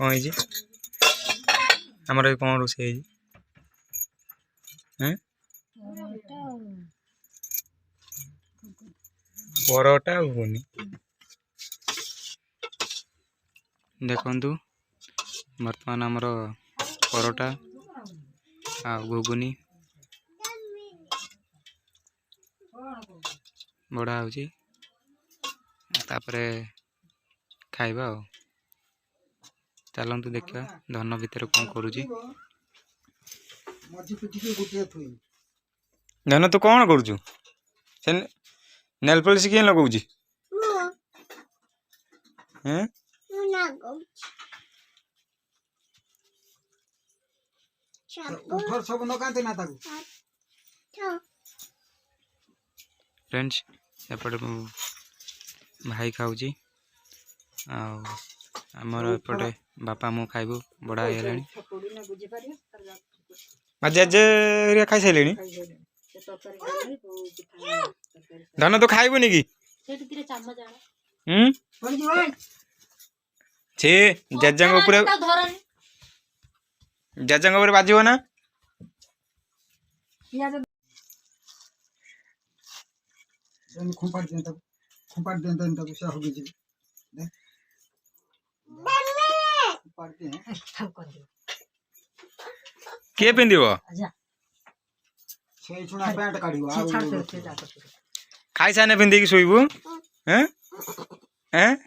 कौन है आमर कौन रोसे परोटा घुगुनी देखु बर्तमान आमर परोटा आ घुगुनी बड़ा होची तापरे खाइबा चलतु देखा धन भितर कौन करुची धन तू कौन करुचु से नेल पॉलिश किए लगाउची हैं फ्रेंड्स एपटे भाई खाऊची आमर एपटे बापा मु खाइबू बड़ा जेजे खाई सारे धन तो खाइबुनि कि छे जेजंग ऊपर बाजिबो ना किए पिंधिबो खाई साने पिंधि शोबू हैं हैं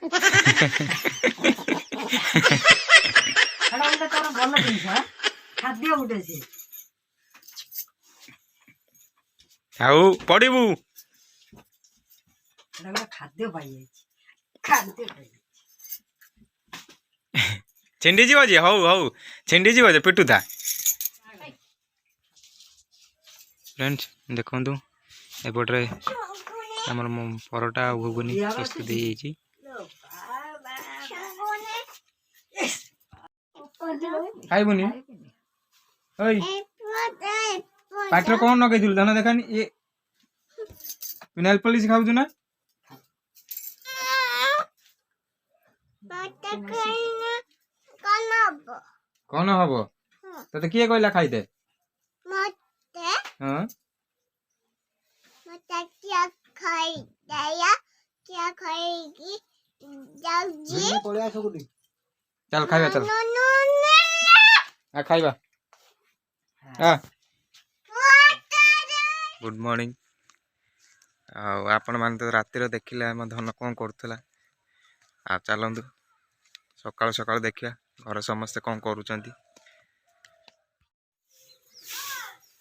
आउ पड़ू छिंडी जीव जे हौ हौ छिंडी जीव जे पिटू था फ्रेंड्स देखु एपटे आमर परोटा घुगुनी प्रस्तुत खाइबुनि पाटर कौन नगे धन देखानी ये नेल पॉलिश खाऊ ना कौन हम ते किए कहला खाईदे चल खाइबा चल खाइबा गुड मॉर्निंग आपण मान तो रातिर देखिले आम धन कौन करूला आ चलतु सकाल सकाल देखिया घर समस्ते कौन करुँच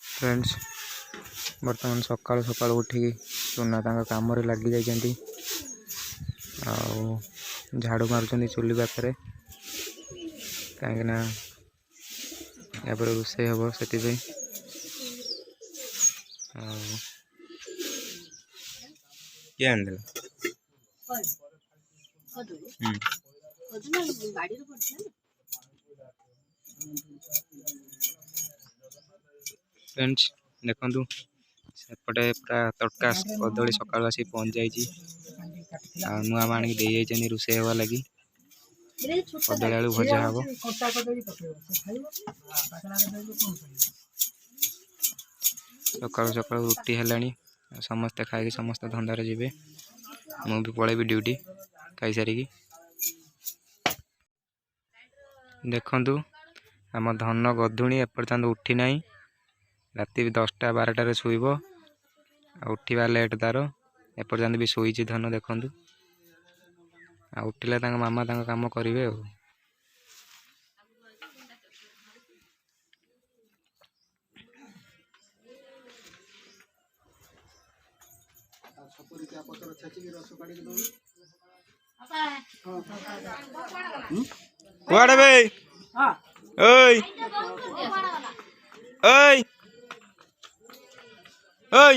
फ्रेंड्स बर्तमान सकाल सकाल उठिकी सुना काम लगी जाइछन्ती झाड़ू मारुचन्ती चुली पाखे कहीं रोसे हम से किए आन फ्रेंड्स देखु सेपटे पूरा तटका कदली सकाल आसी पहुँच जाइए नुआ आनिक दे जाइए रोसे हवा लगी कदली आलू भजा हम सकाल सकाल रुटी है समस्ते खाई समस्त धंदार जी मु भी पलैबी ड्यूटी खाई सारिकी देखु आम धन गधुणी एपर्तंत उठी ना राति 10टा 12टार शोब उठा लेट तार एपर्तंत भी शोची धन देखु उठिले मामा काम करेंगे कुआड़े बे ओय ओय ओय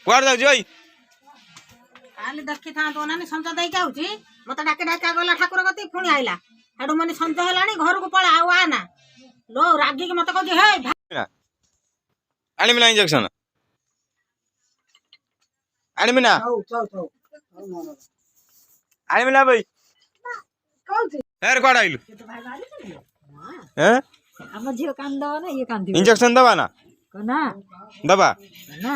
कुआड़ जाउ ओय काली देखि था तो नानी संज दे जाउची मते डाके डाका गला ठाकुर गति पुणी आइला हेडु मने संज हेलानी घर को पळा आउ आना लो रागी के मते कहजी हे आनी मिला इंजेक्शन आनी मिना आनी मिला भाई यार कौन आइलु हैं ଆମ ଝିଅ କାନ୍ଦ ନା ଇଏ କାନ୍ଦିବ इंजेक्शन दबा ना ନା दबा ନା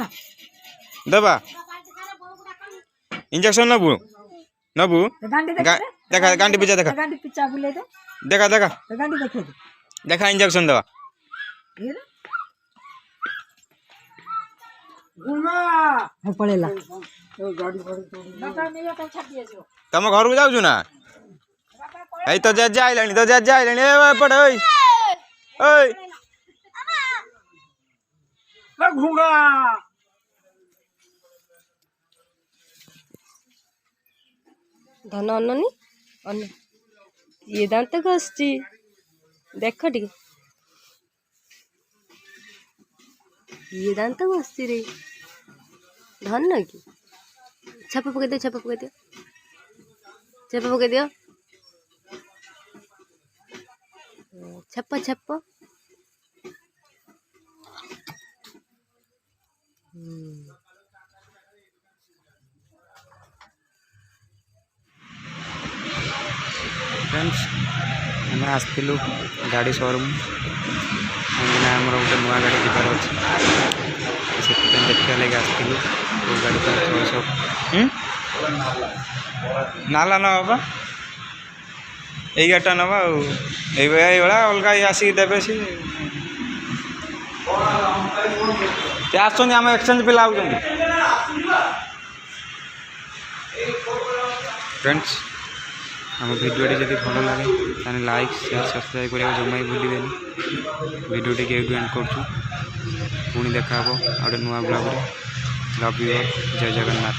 दबा इंजेक्शन नबू नबू ଗାଣ୍ଡି देखा गांडी पिचा देखा ଗାଣ୍ଡି ପିଚା ବୁଲେଇ ଦେ देखा देखा ଗାଣ୍ଡି ଦେଖେଇ ଦେ देखा इंजेक्शन दबा ପଳେଇଲା तुम घर को जाऊ ना এই তো যা যাইলানি তো যা যাইলানি এ পড় ওই ওই না ঘুঙা धन अननी अन ये दांत घसची देख टी ये दांत घसची रे धन की छाप पकई दियो छाप पकई दियो छाप पकई दियो छाप छाप फ्रेंड्स आम आसलु गाड़ी शोरूम कहीं आमर गोटे नुआ गाड़ी जीवार अच्छे से देखा लगे आसलु गाड़ी तो 600 नाला नवा यही गाड़टा नवा ये अलग आसिक देवे सी आम एक्सचेंज पिला फ्रेंड्स आम भिडियोटी जब भल लगे तो लाइक शेयर सब्सक्राइब करने जमा ही भूल भिडियोटी के एंड कर पुणी देखा गोटे नुआ ब्लॉग लव यू जय जगन्नाथ।